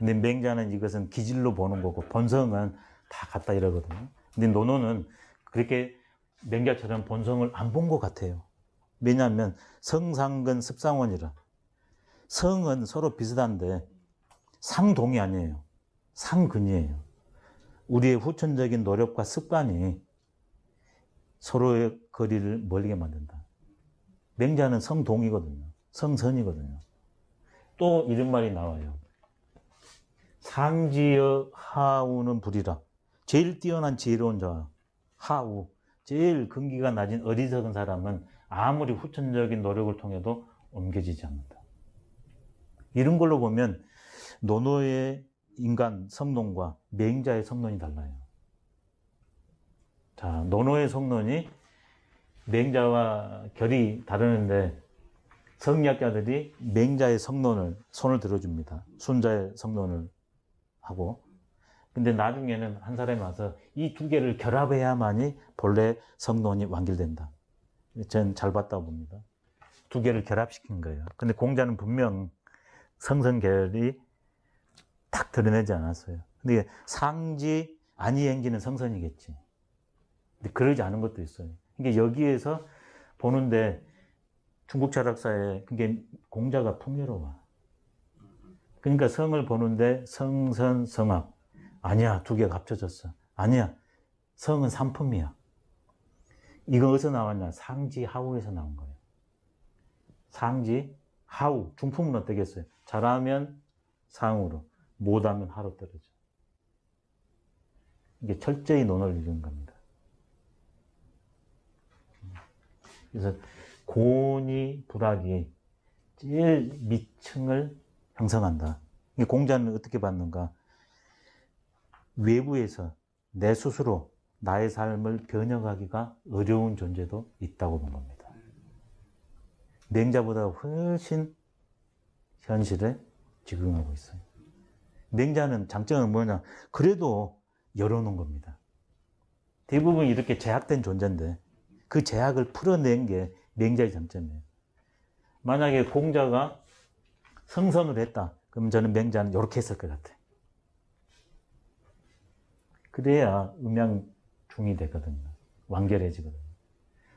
근데 맹자는 이것은 기질로 보는 거고 본성은 다 같다 이러거든요. 근데 노노는 그렇게 맹자처럼 본성을 안 본 것 같아요. 왜냐하면 성상근 습상원이라. 성은 서로 비슷한데 상동이 아니에요. 상근이에요. 우리의 후천적인 노력과 습관이 서로의 거리를 멀게 만든다. 맹자는 성동이거든요. 성선이거든요. 또 이런 말이 나와요. 상지여 하우는 불이라. 제일 뛰어난 지혜로운 자, 하우. 제일 근기가 낮은 어리석은 사람은 아무리 후천적인 노력을 통해도 옮겨지지 않는다. 이런 걸로 보면 노노의 인간 성론과 맹자의 성론이 달라요. 자, 노노의 성론이 맹자와 결이 다르는데 성리학자들이 맹자의 성론을 손을 들어줍니다. 순자의 성론을 하고. 근데 나중에는 한 사람이 와서 이 두 개를 결합해야만이 본래 성론이 완결된다. 저는 잘 봤다고 봅니다. 두 개를 결합시킨 거예요. 근데 공자는 분명 성선결이 딱 드러내지 않았어요. 근데 상지, 안이행지는 성선이겠지. 근데 그러지 않은 것도 있어요. 그러니까 여기에서 보는데 중국 철학사에 그게 공자가 풍요로워. 그러니까 성을 보는데 성선, 성악. 아니야, 두 개가 합쳐졌어. 아니야, 성은 삼품이야. 이거 어디서 나왔냐? 상지, 하우에서 나온 거예요. 상지, 하우. 중품은 어떻겠어요? 잘하면 상으로, 못하면 하로 떨어져. 이게 철저히 논을 이루는 겁니다. 그래서 고온이 불학이 제일 밑층을 형성한다. 공자는 어떻게 봤는가? 외부에서 내 스스로 나의 삶을 변형하기가 어려운 존재도 있다고 본 겁니다. 맹자보다 훨씬 현실에 적응하고 있어요. 맹자는 장점은 뭐냐? 그래도 열어놓은 겁니다. 대부분 이렇게 제약된 존재인데 그 제약을 풀어낸 게 맹자의 장점이에요. 만약에 공자가 성선을 했다. 그럼 저는 맹자는 이렇게 했을 것 같아요. 그래야 음양중이 되거든요. 완결해지거든요.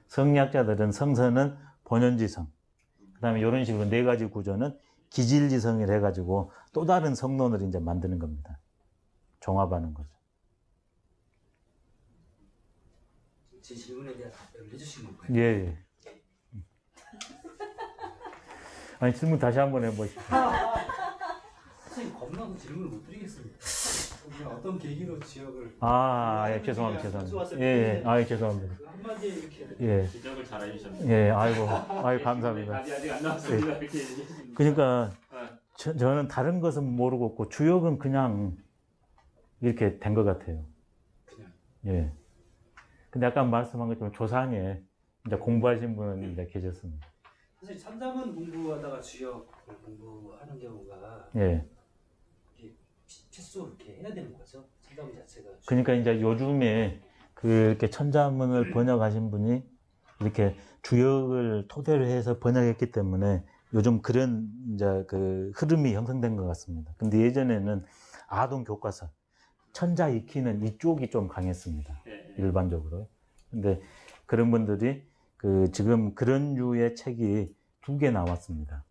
성리학자들은 성선은 본연지성, 그 다음에 이런 식으로 네 가지 구조는 기질지성을 해가지고 또 다른 성론을 이제 만드는 겁니다. 종합하는 거죠. 제 질문에 대한 답변을 해주신 건가요? 예. 아니, 질문 다시 한번 해보시죠. 선생님, 겁나서 질문을 못 드리겠습니다. 어떤 계기로 지역을. 예, 죄송합니다. 예, 죄송합니다. 그 한마디에 이렇게. 예. 지적을 잘 해주셨네요. 예, 아이고, 감사합니다. 답이 아직 안 나왔습니다. 이렇게 얘기했습니다. 그러니까, 저는 다른 것은 모르고 있고, 주역은 그냥 이렇게 된 것 같아요. 그냥. 예. 근데 아까 말씀한 것처럼 조상에 이제 공부하신 분은 이제 계셨습니다. 사실 참자문 공부하다가 주역을 공부하는 경우가. 예. 필수 이렇게 해야 되는 거죠. 참자문 자체가. 그러니까 이제 요즘에 이렇게 천자문을 번역하신 분이 이렇게 주역을 토대로 해서 번역했기 때문에 요즘 그런 이제 그 흐름이 형성된 것 같습니다. 근데 예전에는 아동 교과서, 천자 익히는 이쪽이 좀 강했습니다. 일반적으로. 근데 그런 분들이 지금 그런 류의 책이 2개 나왔습니다.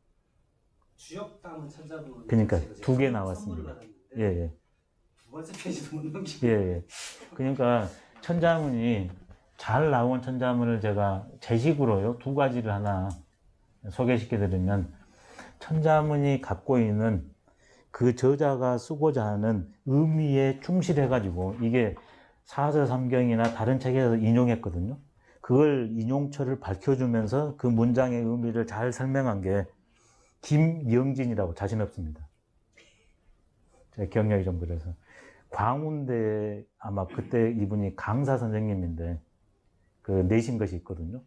주역 담은 참자문. 그러니까 2개 나왔습니다. 예. 두 번째 페이지도 못 넘기고. 예. 그러니까 천자문이 잘 나온 천자문을 제가 제 식으로요 2가지를 하나 소개시켜 드리면, 천자문이 갖고 있는 그 저자가 쓰고자 하는 의미에 충실해 가지고, 이게 사서삼경이나 다른 책에서 인용했거든요. 그걸 인용처를 밝혀주면서 그 문장의 의미를 잘 설명한 게 김영진이라고, 자신 없습니다. 제 기억력이 좀 그래서. 광운대 아마 그때 이분이 강사 선생님인데 내신 것이 있거든요.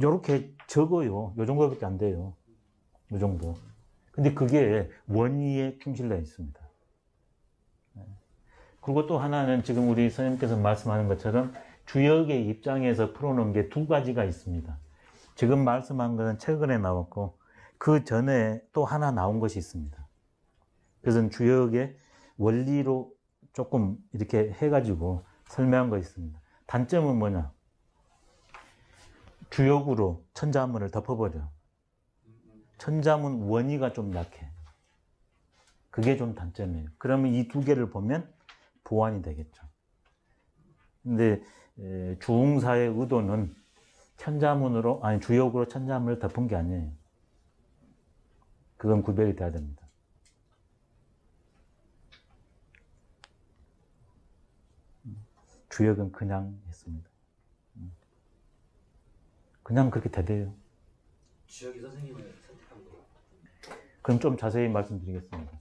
요렇게 적어요. 요 정도밖에 안 돼요. 요 정도. 근데 그게 원의에 충실되어 있습니다. 그리고 또 하나는 지금 우리 선생님께서 말씀하는 것처럼 주역의 입장에서 풀어놓은 게 2가지가 있습니다. 지금 말씀한 것은 최근에 나왔고 그 전에 또 하나 나온 것이 있습니다. 그래서 주역의 원리로 조금 이렇게 해가지고 설명한 거 있습니다. 단점은 뭐냐? 주역으로 천자문을 덮어버려. 천자문 원의가 좀 약해. 그게 좀 단점이에요. 그러면 이 두 개를 보면 보완이 되겠죠. 근데 주웅사의 의도는 천자문으로, 아니 주역으로 천자문을 덮은 게 아니에요. 그건 구별이 돼야 됩니다. 주역은 그냥 했습니다. 그냥 그렇게 대대요. 주혁이 선생님을 선택한 거예요. 그럼 좀 자세히 말씀드리겠습니다.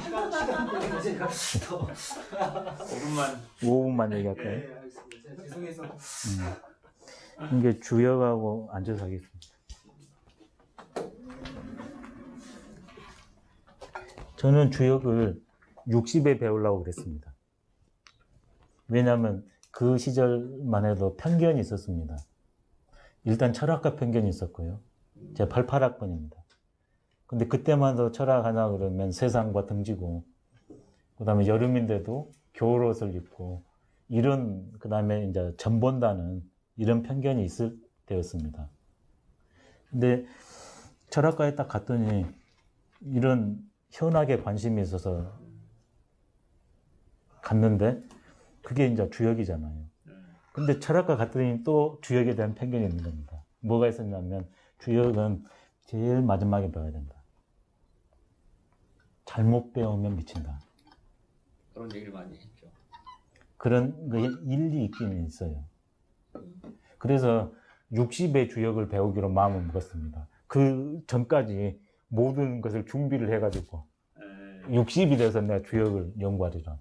시간 때문에 제가 더 5분만 5분만 얘기할까요? 네, 알겠습니다. 제가 죄송해서 이게 주역하고 앉아서 하겠습니다. 저는 주역을 60에 배우려고 그랬습니다. 왜냐하면 그 시절만 해도 편견이 있었습니다. 일단 철학과 편견이 있었고요. 제가 88학번입니다. 근데 그때만 도 철학 하나 그러면 세상과 등지고, 그 다음에 여름인데도 겨울옷을 입고, 이런, 그 다음에 이제 전 본다는 이런 편견이 있을 때였습니다. 근데 철학과에 딱 갔더니 이런 현학에 관심이 있어서 갔는데 그게 이제 주역이잖아요. 근데 철학과 갔더니 또 주역에 대한 편견이 있는 겁니다. 뭐가 있었냐면 주역은 제일 마지막에 배워야 된다. 잘못 배우면 미친다. 그런 얘기를 많이 했죠. 그런 게 일리 있기는 있어요. 그래서 60의 주역을 배우기로 마음을 먹었습니다. 그 전까지 모든 것을 준비를 해가지고 60이 돼서 내가 주역을 연구하리라.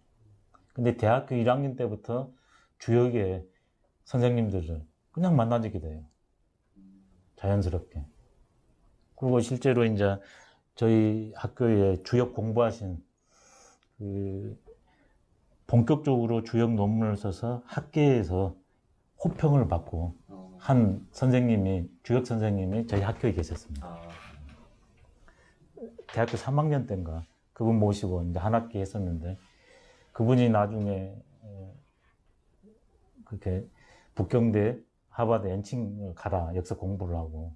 근데 대학교 1학년 때부터 주역의 선생님들을 그냥 만나지게 돼요. 자연스럽게. 그리고 실제로 이제 저희 학교에 주역 공부하신 본격적으로 주역 논문을 써서 학계에서 호평을 받고 한 선생님이, 주역 선생님이 저희 학교에 계셨습니다. 대학교 3학년 때인가 그분 모시고 이제 한 학기 했었는데 그분이 나중에 그렇게 북경대, 하버드 엔칭을 가라 역사 공부를 하고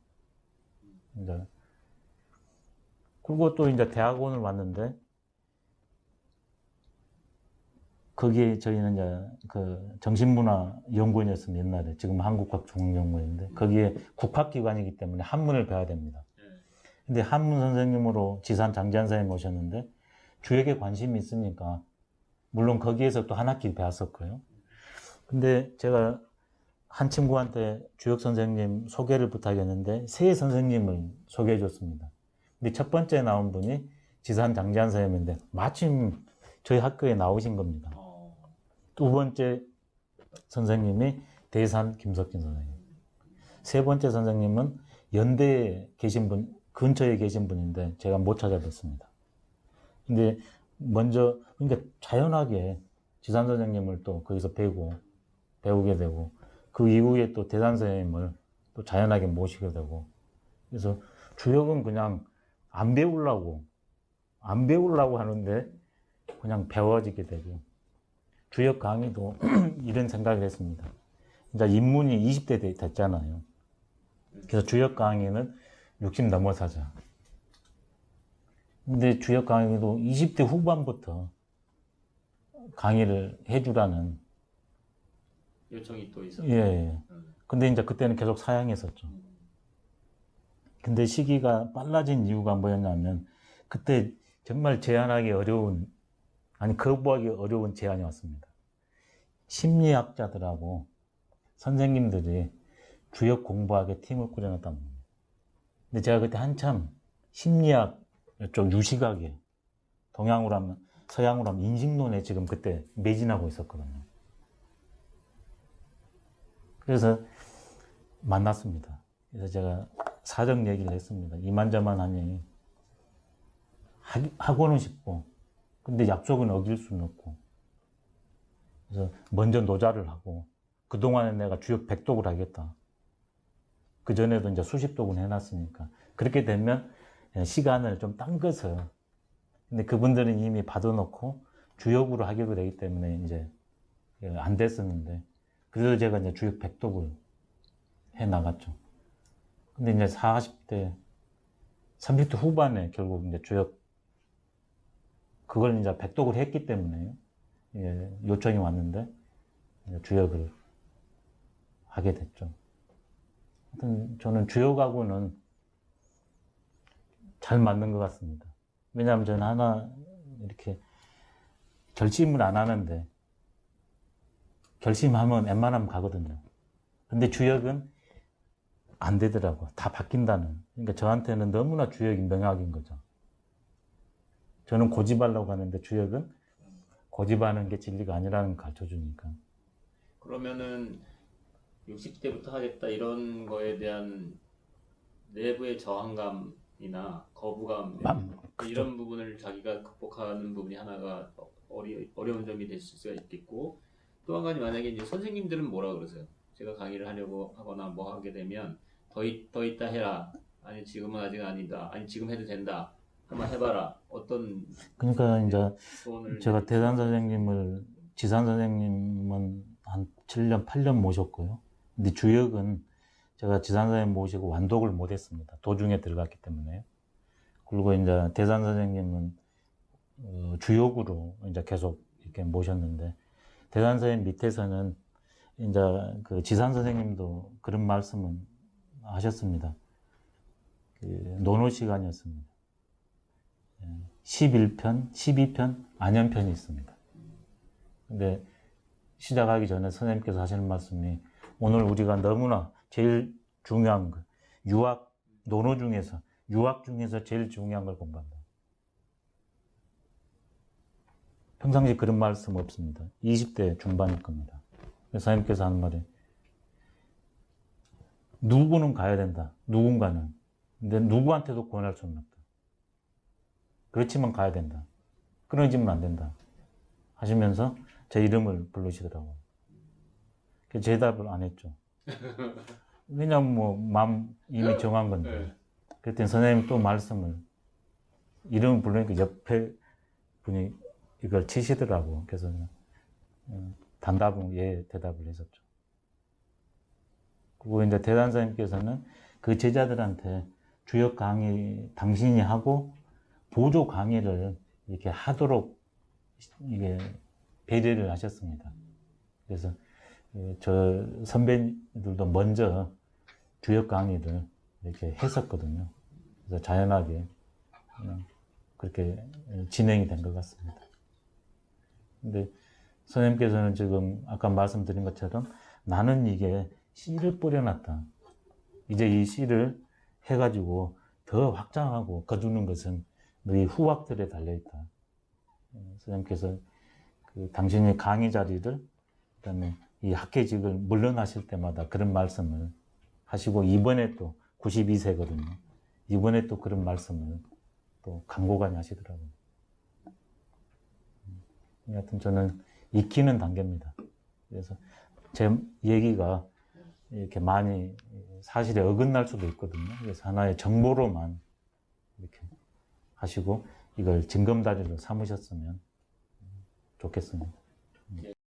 이제 그리고 또 이제 대학원을 왔는데 거기에 저희는 이제 그 정신문화 연구원이었습니다. 옛날에 지금 한국학종합연구원인데 거기에 국학기관이기 때문에 한문을 배워야 됩니다. 근데 한문 선생님으로 지산 장지한 선생님 오셨는데 주역에 관심이 있으니까 물론 거기에서 또 한 학기 배웠었고요. 근데 제가 한 친구한테 주역 선생님 소개를 부탁했는데 세 선생님을 소개해 줬습니다. 근데 첫 번째 나온 분이 지산 장지한 선생님인데 마침 저희 학교에 나오신 겁니다. 두 번째 선생님이 대산 김석진 선생님. 세 번째 선생님은 연대에 계신 분, 근처에 계신 분인데 제가 못 찾아뵀습니다. 근데 먼저, 그러니까 자연하게 지산 선생님을 또 거기서 배우게 되고, 그 이후에 또 대산 선생님을 또 자연하게 모시게 되고, 그래서 주역은 그냥 안 배우려고 하는데 그냥 배워지게 되고, 주역 강의도 이런 생각을 했습니다. 이제 입문이 20대 됐잖아요. 그래서 주역 강의는 60 넘어서 하자. 근데 주역 강의도 20대 후반부터 강의를 해주라는 요청이 또 있었죠. 예. 근데 이제 그때는 계속 사양했었죠. 근데 시기가 빨라진 이유가 뭐였냐면 그때 정말 제안하기 어려운, 아니 거부하기 어려운 제안이 왔습니다. 심리학자들하고 선생님들이 주역 공부하게 팀을 꾸려놨단 말이에요. 근데 제가 그때 한참 심리학 쪽 유시학에, 동양으로 하면, 서양으로 하면 인식론에 지금 그때 매진하고 있었거든요. 그래서 만났습니다. 그래서 제가 사정 얘기를 했습니다. 이만저만하니 하고는 싶고, 근데 약속은 어길 수는 없고. 그래서 먼저 노자를 하고, 그동안에 내가 주역 100독을 하겠다. 그전에도 이제 수십 독은 해놨으니까. 그렇게 되면 시간을 좀 당겨서 근데 그분들은 이미 받아놓고 주역으로 하기로 되기 때문에 이제 안 됐었는데, 그래서 제가 이제 주역 100독을 해 나갔죠. 근데 이제 40대, 30대 후반에 결국 이제 주역, 그걸 이제 100독을 했기 때문에 요청이 왔는데 이제 주역을 하게 됐죠. 하여튼 저는 주역하고는 잘 맞는 것 같습니다. 왜냐하면 저는 하나 이렇게 결심을 안 하는데 결심하면 웬만하면 가거든요. 근데 주역은 안 되더라고. 다 바뀐다는. 그러니까 저한테는 너무나 주역이 명약인 거죠. 저는 고집하려고 하는데 주역은 고집하는 게 진리가 아니라는 걸 가르쳐 주니까. 그러면은 60대부터 하겠다 이런 거에 대한 내부의 저항감이나 거부감 이런 부분을 자기가 극복하는 부분이 하나가 어려운 점이 될 수가 있겠고, 또 한 가지 만약에 이제 선생님들은 뭐라 그러세요? 제가 강의를 하려고 하거나 뭐 하게 되면 더 있다 해라. 아니 지금은 아직 아니다. 아니 지금 해도 된다. 한번 해봐라. 어떤 그러니까 이제 조언을 제가 대산 선생님을, 지산 선생님은 한 7년, 8년 모셨고요. 근데 주역은 제가 지산 선생님 모시고 완독을 못 했습니다. 도중에 들어갔기 때문에. 그리고 이제 대산 선생님은 주역으로 이제 계속 이렇게 모셨는데, 대산 선생님 밑에서는 이제 그 지산 선생님도 그런 말씀은 하셨습니다. 그 논어 시간이었습니다. 11편, 12편, 안연편이 있습니다. 근데 시작하기 전에 선생님께서 하시는 말씀이, 오늘 우리가 너무나 제일 중요한 거, 유학, 논어 중에서, 유학 중에서 제일 중요한 걸 공부한다. 평상시 그런 말씀 없습니다. 20대 중반일 겁니다. 그래서 선생님께서 하는 말이, 누구는 가야 된다. 누군가는. 근데 누구한테도 권할 수는 없다. 그렇지만 가야 된다. 끊어지면 안 된다. 하시면서 제 이름을 부르시더라고요. 그래서 제 답을 안 했죠. 왜냐면 뭐 마음 이미 정한 건데. 그랬더니 선생님 또 말씀을, 이름을 부르니까 옆에 분이 이걸 치시더라고. 그래서 단답은 예 대답을 했었죠. 그리고 이제 대단 선생님께서는 그 제자들한테 주역 강의 당신이 하고 보조 강의를 이렇게 하도록 이게 배려를 하셨습니다. 그래서 저 선배들도 먼저 주역 강의를 이렇게 했었거든요. 그래서 자연하게 그렇게 진행이 된 것 같습니다. 근데 선생님께서는 지금 아까 말씀드린 것처럼 나는 이게 씨를 뿌려놨다. 이제 이 씨를 해가지고 더 확장하고 거두는 것은 너희 후학들에 달려있다. 선생님께서 그 당신의 강의 자리를, 그다음에 이 학회직을 물러나실 때마다 그런 말씀을 하시고, 이번에 또 92세거든요. 이번에 또 그런 말씀을 또 간곡하게 하시더라고요. 하여튼 저는 익히는 단계입니다. 그래서 제 얘기가 이렇게 많이 사실에 어긋날 수도 있거든요. 그래서 하나의 정보로만 이렇게 하시고 이걸 징검다리로 삼으셨으면 좋겠습니다.